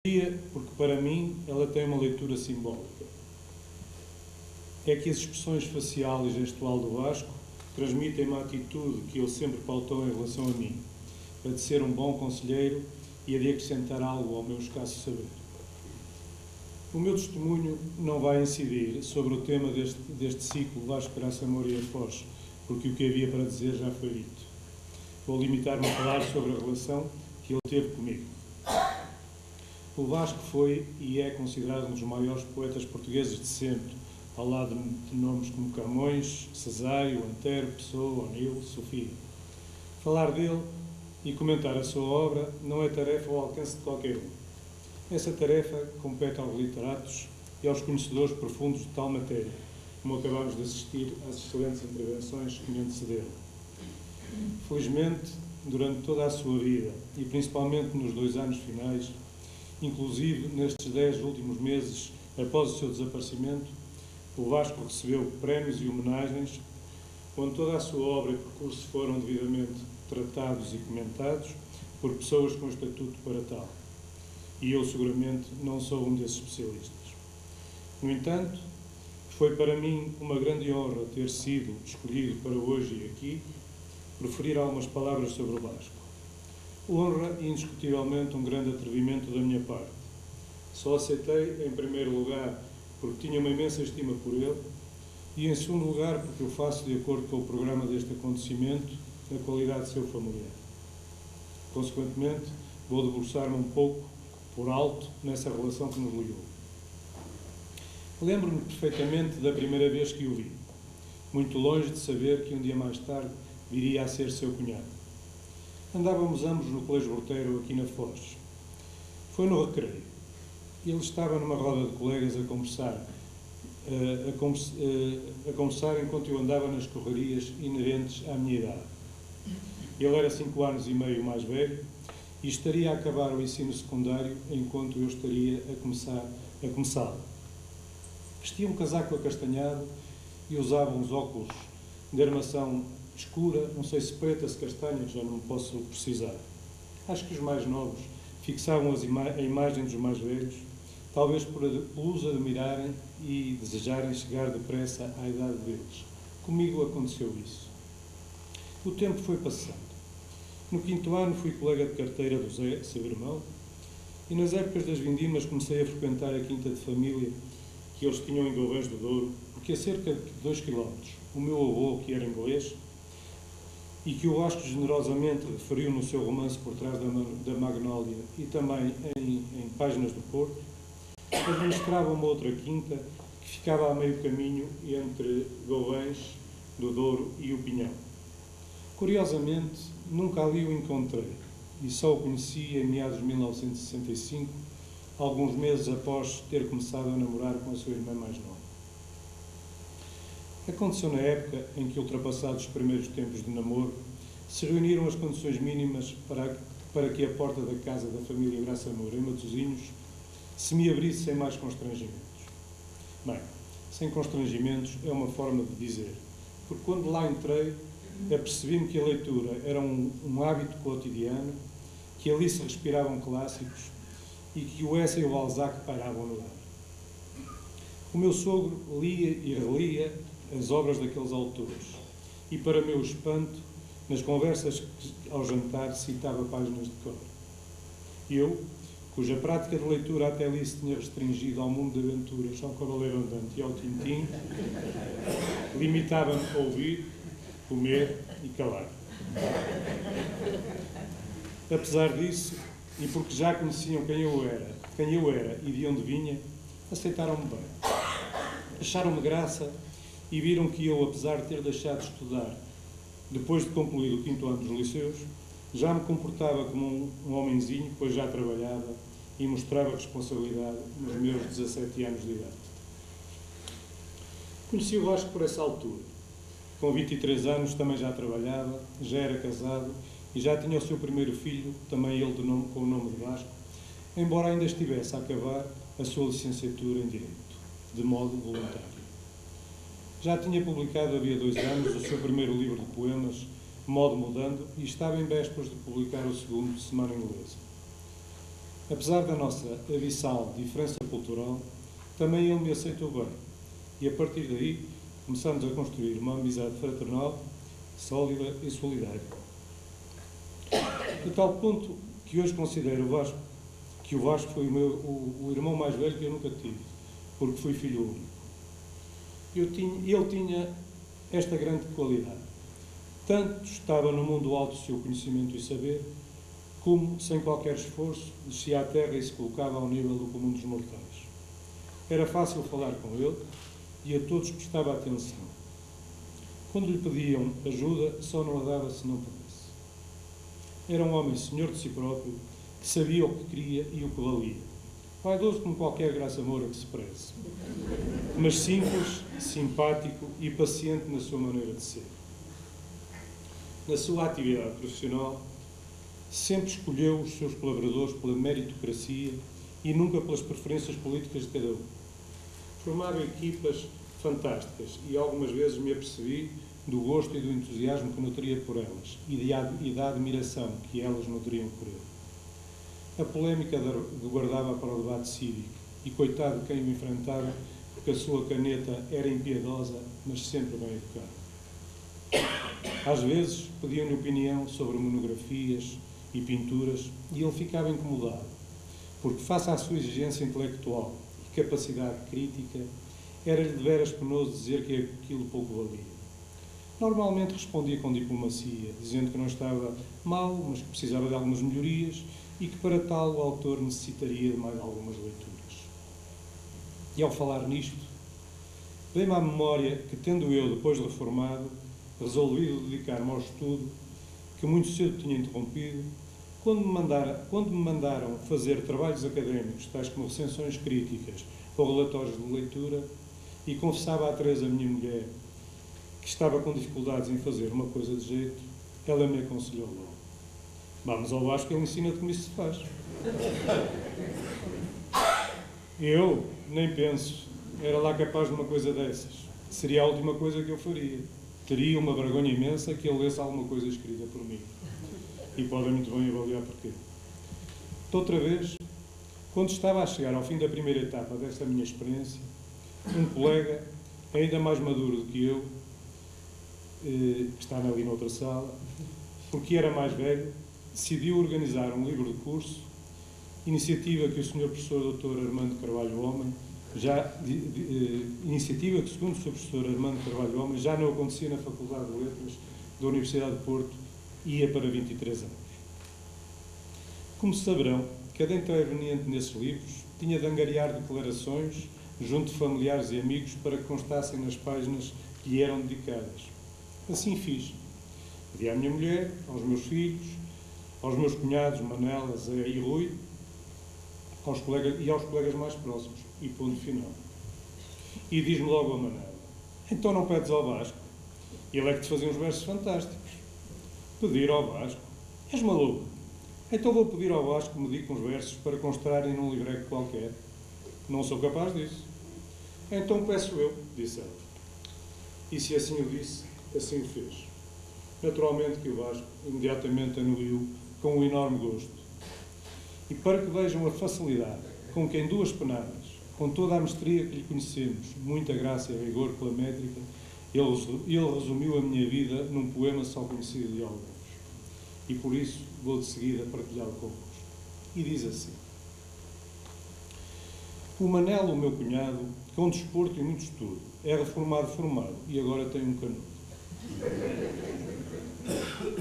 Porque para mim ela tem uma leitura simbólica. É que as expressões facial e gestual do Vasco transmitem uma atitude que ele sempre pautou em relação a mim, a de ser um bom conselheiro e a de acrescentar algo ao meu escasso saber. O meu testemunho não vai incidir sobre o tema deste ciclo Vasco, Graça, Amor e Após, porque o que havia para dizer já foi dito. Vou limitar-me a falar sobre a relação que ele teve comigo. O Vasco foi e é considerado um dos maiores poetas portugueses de sempre, ao lado de nomes como Camões, Cesário, Antero, Pessoa, O'Neill, Sofia. Falar dele e comentar a sua obra não é tarefa ao alcance de qualquer um. Essa tarefa compete aos literatos e aos conhecedores profundos de tal matéria, como acabamos de assistir às excelentes intervenções que me antecederam. Felizmente, durante toda a sua vida, e principalmente nos 2 anos finais, inclusive nestes 10 últimos meses após o seu desaparecimento, o Vasco recebeu prémios e homenagens, onde toda a sua obra e percurso foram devidamente tratados e comentados por pessoas com estatuto para tal. E eu, seguramente, não sou um desses especialistas. No entanto, foi para mim uma grande honra ter sido escolhido para hoje e aqui proferir algumas palavras sobre o Vasco. Honra e, indiscutivelmente, um grande atrevimento da minha parte. Só aceitei, em primeiro lugar, porque tinha uma imensa estima por ele, e, em segundo lugar, porque eu faço de acordo com o programa deste acontecimento, na qualidade de seu familiar. Consequentemente, vou debruçar-me um pouco, por alto, nessa relação que nos ligou. Lembro-me perfeitamente da primeira vez que o vi, muito longe de saber que um dia mais tarde viria a ser seu cunhado. Andávamos ambos no Colégio Borteiro, aqui na Foz. Foi no recreio. Ele estava numa roda de colegas a conversar enquanto eu andava nas correrias inerentes à minha idade. Ele era 5 anos e meio mais velho e estaria a acabar o ensino secundário enquanto eu estaria a começá-lo. Vestia um casaco acastanhado e usava uns óculos de armação escura, não sei se preta, se castanha, já não posso precisar. Acho que os mais novos fixavam a imagem dos mais velhos, talvez por os admirarem e desejarem chegar depressa à idade deles. Comigo aconteceu isso. O tempo foi passando. No 5º ano fui colega de carteira do Zé, seu irmão, e nas épocas das vindimas comecei a frequentar a quinta de família que eles tinham em Galvões do Douro, porque a cerca de 2 quilómetros, o meu avô, que era inglês, e que o Vasco generosamente referiu no seu romance Por Trás da Magnólia e também em Páginas do Porto, administrava uma outra quinta que ficava a meio caminho entre Galvões do Douro e o Pinhão. Curiosamente, nunca ali o encontrei e só o conheci em meados de 1965, alguns meses após ter começado a namorar com a sua irmã mais nova. Aconteceu na época em que, ultrapassados os primeiros tempos de namoro, se reuniram as condições mínimas para que a porta da casa da família Graça Amor em Matosinhos se me abrisse sem mais constrangimentos. Bem, sem constrangimentos é uma forma de dizer, porque quando lá entrei, apercebi-me que a leitura era um hábito cotidiano, que ali se respiravam clássicos e que o Hesse e o Balzac pairavam no ar. O meu sogro lia e relia as obras daqueles autores e, para meu espanto, nas conversas ao jantar citava páginas de cor. Eu, cuja prática de leitura até ali se tinha restringido ao mundo de aventuras, ao Cavaleiro Andante e ao Tintim, limitava-me a ouvir, comer e calar. Apesar disso, e porque já conheciam quem eu era e de onde vinha, aceitaram-me bem. Acharam-me graça e viram que eu, apesar de ter deixado de estudar depois de concluir o 5º ano dos liceus, já me comportava como um homenzinho, pois já trabalhava e mostrava responsabilidade nos meus 17 anos de idade. Conheci o Vasco por essa altura. Com 23 anos também já trabalhava, já era casado e já tinha o seu primeiro filho, também ele com o nome de Vasco, embora ainda estivesse a acabar a sua licenciatura em Direito, de modo voluntário. Já tinha publicado havia 2 anos o seu primeiro livro de poemas, Modo Mudando, e estava em vésperas de publicar o segundo, Semana Inglesa. Apesar da nossa abissal diferença cultural, também ele me aceitou bem. E a partir daí começamos a construir uma amizade fraternal, sólida e solidária. A tal ponto que hoje considero que o Vasco foi o irmão mais velho que eu nunca tive, porque fui filho único. Ele tinha esta grande qualidade. Tanto estava no mundo alto do seu conhecimento e saber, como, sem qualquer esforço, descia à terra e se colocava ao nível do comum dos mortais. Era fácil falar com ele e a todos prestava atenção. Quando lhe pediam ajuda, só não a dava se não pudesse. Era um homem senhor de si próprio, que sabia o que queria e o que valia. Vaidoso como qualquer Graça Moura que se preze, mas simples, simpático e paciente na sua maneira de ser. Na sua atividade profissional, sempre escolheu os seus colaboradores pela meritocracia e nunca pelas preferências políticas de cada um. Formava equipas fantásticas e algumas vezes me apercebi do gosto e do entusiasmo que nutria por elas e da admiração que elas nutriam por ele. A polémica guardava para o debate cívico e coitado de quem o enfrentava, porque a sua caneta era impiedosa, mas sempre bem educada. Às vezes pediam-lhe opinião sobre monografias e pinturas e ele ficava incomodado, porque face à sua exigência intelectual e capacidade crítica, era-lhe de veras penoso dizer que aquilo pouco valia. Normalmente respondia com diplomacia, dizendo que não estava mal, mas que precisava de algumas melhorias e que para tal o autor necessitaria de mais algumas leituras. E ao falar nisto, veio-me à memória que, tendo eu, depois de reformado, resolvido dedicar-me ao estudo, que muito cedo tinha interrompido, quando me mandaram fazer trabalhos académicos, tais como recensões críticas ou relatórios de leitura, e confessava à Teresa, minha mulher, que estava com dificuldades em fazer uma coisa de jeito, ela me aconselhou logo: vamos ao Vasco, ele ensina-te como isso se faz. Eu nem penso, era lá capaz de uma coisa dessas. Seria a última coisa que eu faria. Teria uma vergonha imensa que ele lesse alguma coisa escrita por mim. E podem muito bem avaliar porquê. De outra vez, quando estava a chegar ao fim da primeira etapa desta minha experiência, um colega, ainda mais maduro do que eu, que está ali noutra sala, porque era mais velho, decidiu organizar um livro de curso, iniciativa que o Sr. Professor Dr. Armando Carvalho Homem, iniciativa que, segundo o Sr. Professor Armando Carvalho Homem, já não acontecia na Faculdade de Letras da Universidade de Porto, ia para 23 anos. Como saberão, cada interveniente nesses livros tinha de angariar declarações junto de familiares e amigos para que constassem nas páginas que lhe eram dedicadas. Assim fiz. Pedi à minha mulher, aos meus filhos, aos meus cunhados, Manela, Zé e Rui, aos colegas mais próximos, e ponto final. E diz-me logo a Manela: então não pedes ao Vasco? Ele é que te fazia uns versos fantásticos. Pedir ao Vasco? És maluco? Então vou pedir ao Vasco que me diga uns versos para constarem num livreco qualquer. Não sou capaz disso. Então peço eu, disse ela. E se assim o disse, assim o fez. Naturalmente que o Vasco imediatamente anuiu com um enorme gosto. E para que vejam a facilidade com que em duas penadas, com toda a mestria que lhe conhecemos, muita graça e rigor pela métrica, ele resumiu a minha vida num poema só conhecido de alguns. E por isso vou de seguida partilhá-lo convosco. E diz assim: o Manelo, o meu cunhado, com desporto e muito estudo, é reformado e agora tem um canudo.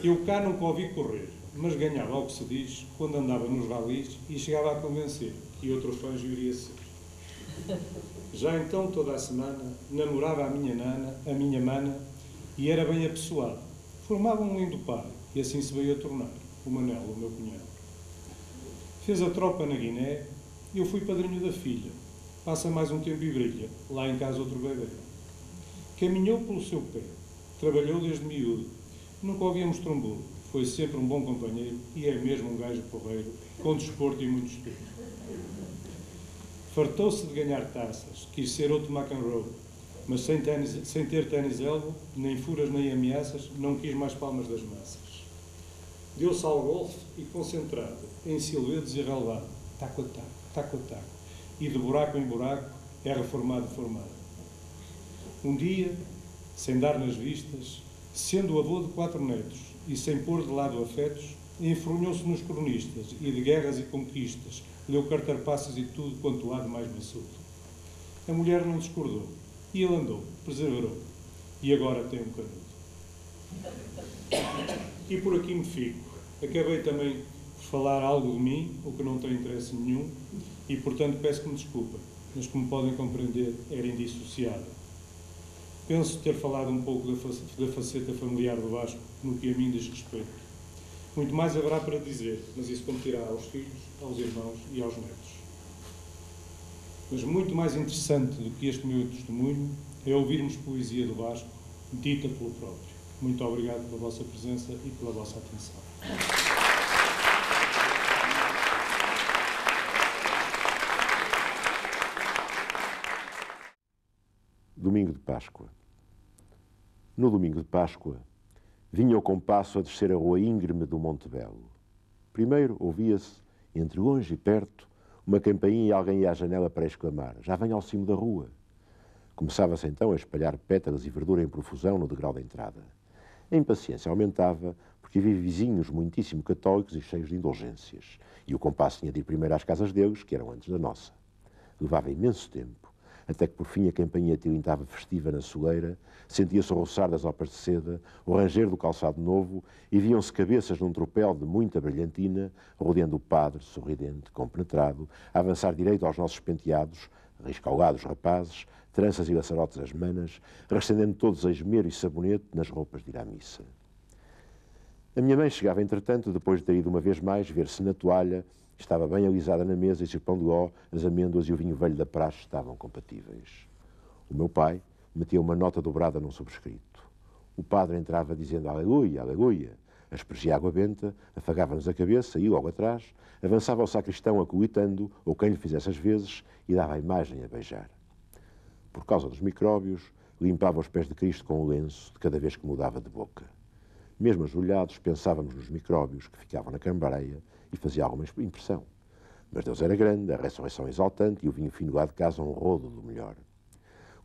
Eu cá nunca ouvi correr, mas ganhava ao que se diz quando andava nos ralis e chegava a convencer que outro fãs iria ser. Já então, toda a semana, namorava a minha mana, e era bem apessoado. Formava um lindo par, e assim se veio a tornar, o Manelo, o meu cunhado. Fez a tropa na Guiné, e eu fui padrinho da filha. Passa mais um tempo e brilha, lá em casa outro bebê. Caminhou pelo seu pé, trabalhou desde miúdo, nunca ouvimos trombudo, foi sempre um bom companheiro e é mesmo um gajo porreiro, com desporto e muito estudo. Fartou-se de ganhar taças, quis ser outro McEnroe, mas sem ter ténis elbow, nem furas nem ameaças, não quis mais palmas das massas. Deu-se ao golfe e concentrado, em silvedos e relevado, taco a taco, taco a taco, e de buraco em buraco é reformado e formado. Um dia, sem dar nas vistas, sendo avô de 4 netos e sem pôr de lado afetos, enfronhou-se nos cronistas e de guerras e conquistas, leu cartarpaças e tudo quanto há de mais maçudo. A mulher não discordou, e ele andou, perseverou, e agora tem um canudo. E por aqui me fico. Acabei também por falar algo de mim, o que não tem interesse nenhum, e portanto peço-me desculpa, mas como podem compreender, era indissociável. Penso ter falado um pouco da faceta familiar do Vasco, no que a mim diz respeito. Muito mais haverá para dizer, mas isso competirá aos filhos, aos irmãos e aos netos. Mas muito mais interessante do que este meu testemunho é ouvirmos poesia do Vasco, dita pelo próprio. Muito obrigado pela vossa presença e pela vossa atenção. Domingo de Páscoa. No domingo de Páscoa, vinha o compasso a descer a rua íngreme do Monte Belo. Primeiro ouvia-se, entre longe e perto, uma campainha e alguém ia à janela para exclamar: já vem ao cimo da rua. Começava-se então a espalhar pétalas e verdura em profusão no degrau da entrada. A impaciência aumentava porque havia vizinhos muitíssimo católicos e cheios de indulgências, e o compasso tinha de ir primeiro às casas deles, que eram antes da nossa. Levava imenso tempo, até que por fim a campainha tilintava festiva na soleira, sentia-se o roçar das opas de seda, o ranger do calçado novo, e viam-se cabeças num tropel de muita brilhantina, rodeando o padre, sorridente, compenetrado, a avançar direito aos nossos penteados, riscalgados rapazes, tranças e laçarotes às manas, recendendo todos a esmero e sabonete nas roupas de ir à missa. A minha mãe chegava, entretanto, depois de ter ido uma vez mais ver-se na toalha, estava bem alisada na mesa e se o pão de ló, as amêndoas e o vinho velho da praxe estavam compatíveis. O meu pai metia uma nota dobrada num subscrito. O padre entrava dizendo aleluia, aleluia, aspergia água benta, afagava-nos a cabeça e, logo atrás, avançava o sacristão acolitando, ou quem lhe fizesse as vezes, e dava a imagem a beijar. Por causa dos micróbios, limpava os pés de Cristo com o lenço de cada vez que mudava de boca. Mesmo ajoelhados, pensávamos nos micróbios que ficavam na cambareia e fazia alguma impressão. Mas Deus era grande, a ressurreição exaltante e o vinho fino lá de casa um rodo do melhor.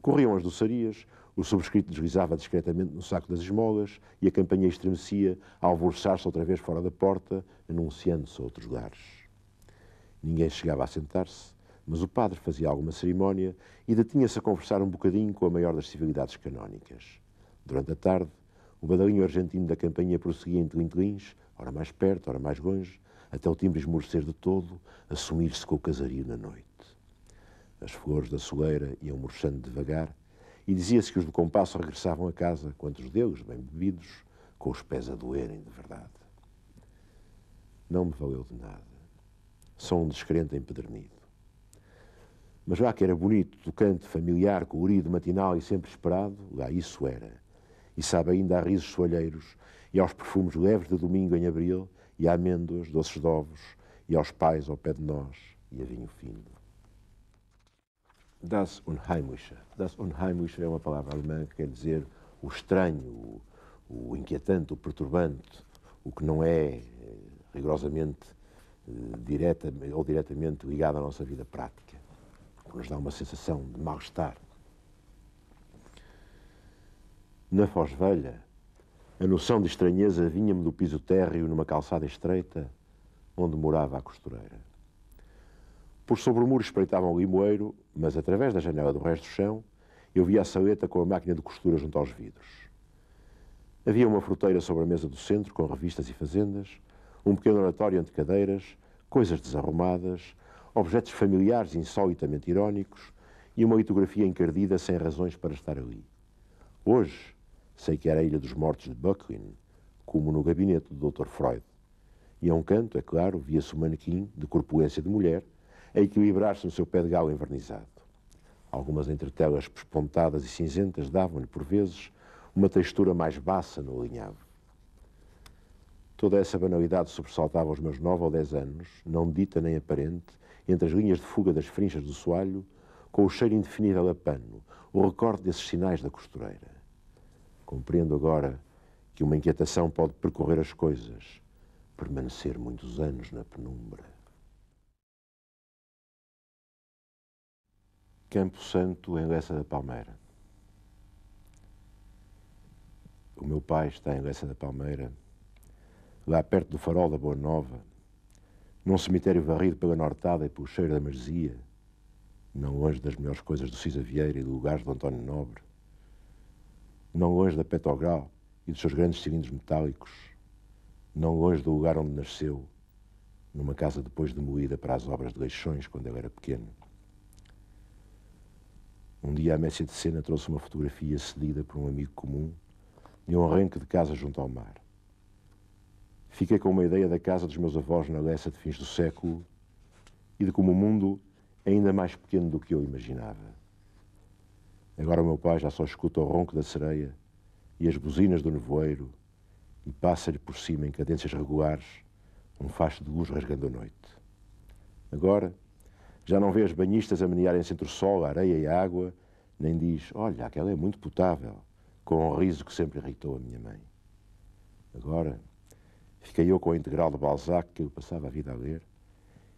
Corriam as doçarias, o subscrito deslizava discretamente no saco das esmolas e a campainha estremecia a alvoroçar-se outra vez fora da porta, anunciando-se a outros lares. Ninguém chegava a sentar-se, mas o padre fazia alguma cerimónia e detinha-se a conversar um bocadinho com a maior das civilidades canónicas. Durante a tarde, o badalinho argentino da campainha prosseguia em tilintilins, ora mais perto, ora mais longe, até o timbre esmorecer de todo, assumir-se com o casario na noite. As flores da soleira iam murchando devagar e dizia-se que os do compasso regressavam a casa, quantos deles, bem bebidos, com os pés a doerem de verdade. Não me valeu de nada. Sou um descrente empedernido. Mas lá que era bonito, tocante, familiar, colorido, matinal e sempre esperado, lá isso era. E sabe ainda a risos soalheiros e aos perfumes leves de domingo em abril e a amêndoas, doces de ovos e aos pais ao pé de nós e a vinho fino. Das Unheimliche. Das Unheimliche é uma palavra alemã que quer dizer o estranho, o inquietante, o perturbante, o que não é rigorosamente direta ou diretamente ligado à nossa vida prática, o que nos dá uma sensação de mal-estar. Na Foz Velha, a noção de estranheza vinha-me do piso térreo numa calçada estreita, onde morava a costureira. Por sobre o muro espreitava um limoeiro, mas através da janela do resto do chão, eu via a saleta com a máquina de costura junto aos vidros. Havia uma fruteira sobre a mesa do centro, com revistas e fazendas, um pequeno oratório entre cadeiras, coisas desarrumadas, objetos familiares insólitamente irónicos e uma litografia encardida sem razões para estar ali. Hoje, sei que era a Ilha dos Mortos de Böcklin, como no gabinete do Dr. Freud. E a um canto, é claro, via-se o manequim, de corpulência de mulher, a equilibrar-se no seu pé de galo envernizado. Algumas entretelas pespontadas e cinzentas davam-lhe, por vezes, uma textura mais baça no alinhavo. Toda essa banalidade sobressaltava aos meus 9 ou 10 anos, não dita nem aparente, entre as linhas de fuga das frinchas do soalho, com o cheiro indefinível a pano, o recorde desses sinais da costureira. Compreendo agora que uma inquietação pode percorrer as coisas, permanecer muitos anos na penumbra. Campo Santo, em Lessa da Palmeira. O meu pai está em Lessa da Palmeira, lá perto do farol da Boa Nova, num cemitério varrido pela nortada e pelo cheiro da maresia, não longe das melhores coisas do Cisa Vieira e do lugar do António Nobre, não longe da Petrogral e dos seus grandes cilindros metálicos, não longe do lugar onde nasceu, numa casa depois demolida para as obras de Leixões, quando ele era pequeno. Um dia a Messia de Sena trouxe uma fotografia cedida por um amigo comum de um arranque de casa junto ao mar. Fiquei com uma ideia da casa dos meus avós na Lessa de fins do século e de como o mundo é ainda mais pequeno do que eu imaginava. Agora o meu pai já só escuta o ronco da sereia e as buzinas do nevoeiro e passa-lhe por cima em cadências regulares um facho de luz rasgando a noite. Agora já não vê as banhistas a menearem-se entre o sol, a areia e a água, nem diz, olha, aquela é muito potável, com um riso que sempre irritou a minha mãe. Agora fiquei eu com a integral de Balzac que eu passava a vida a ler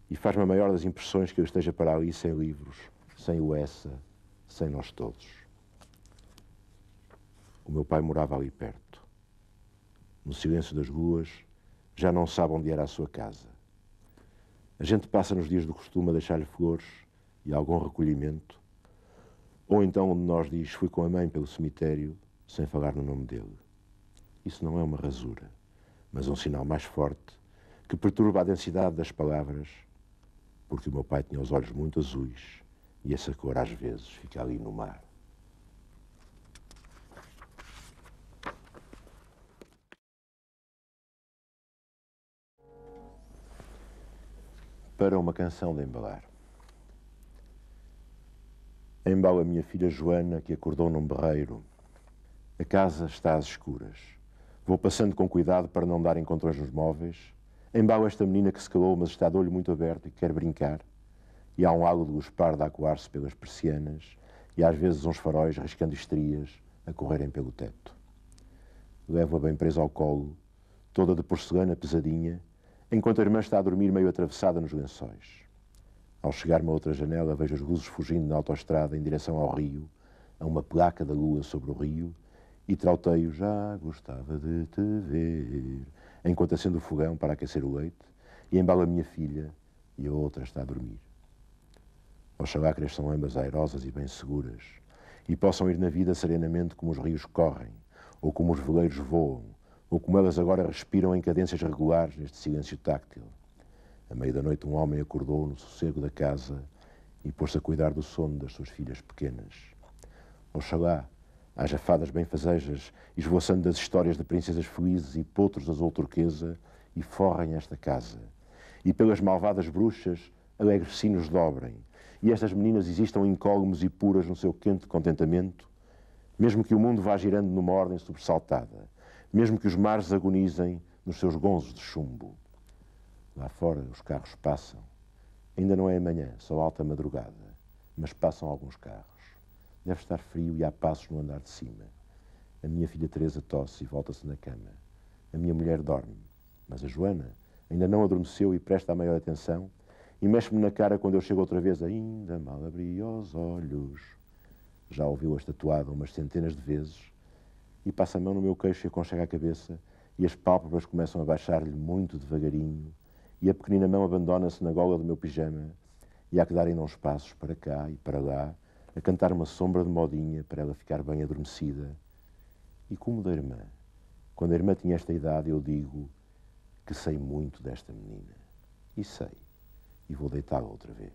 e faz-me a maior das impressões que eu esteja para ali sem livros, sem o Essa, sem nós todos. O meu pai morava ali perto. No silêncio das ruas, já não sabe onde era a sua casa. A gente passa nos dias do costume a deixar-lhe flores e algum recolhimento, ou então onde nós diz, fui com a mãe pelo cemitério, sem falar no nome dele. Isso não é uma rasura, mas um sinal mais forte que perturba a densidade das palavras, porque o meu pai tinha os olhos muito azuis e essa cor às vezes fica ali no mar. Para uma canção de embalar. Embala minha filha Joana, que acordou num berreiro. A casa está às escuras. Vou passando com cuidado para não dar encontrões nos móveis. Embala esta menina que se calou, mas está de olho muito aberto e quer brincar. E há um halo de luz parda a coar-se pelas persianas e às vezes uns faróis riscando estrias a correrem pelo teto. Levo-a bem presa ao colo, toda de porcelana pesadinha, enquanto a irmã está a dormir meio atravessada nos lençóis. Ao chegar-me a outra janela, vejo as luzes fugindo na autoestrada em direção ao rio, a uma placa da lua sobre o rio, e trauteio, já gostava de te ver, enquanto acendo o fogão para aquecer o leite, e embalo a minha filha, e a outra está a dormir. Oxalá cresçam ambas airosas e bem seguras, e possam ir na vida serenamente como os rios correm, ou como os veleiros voam, ou como elas agora respiram em cadências regulares neste silêncio táctil. À meia da noite um homem acordou no sossego da casa e pôs-se a cuidar do sono das suas filhas pequenas. Oxalá haja fadas benfazejas esvoaçando das histórias de princesas felizes e potros azul turquesa e forrem esta casa. E pelas malvadas bruxas alegres sinos dobrem, e estas meninas existam incólumes e puras no seu quente contentamento, mesmo que o mundo vá girando numa ordem sobressaltada, mesmo que os mares agonizem nos seus gonzos de chumbo. Lá fora os carros passam. Ainda não é amanhã, só alta madrugada, mas passam alguns carros. Deve estar frio e há passos no andar de cima. A minha filha Teresa tosse e volta-se na cama. A minha mulher dorme, mas a Joana ainda não adormeceu e presta a maior atenção e mexe-me na cara quando eu chego outra vez. Ainda mal abri os olhos. Já ouviu a estatuada umas centenas de vezes e passa a mão no meu queixo e aconchega a cabeça e as pálpebras começam a baixar-lhe muito devagarinho e a pequenina mão abandona-se na gola do meu pijama e há que dar ainda uns passos para cá e para lá, a cantar uma sombra de modinha para ela ficar bem adormecida. E como da irmã, quando a irmã tinha esta idade, eu digo que sei muito desta menina. E sei, e vou deitá-la outra vez.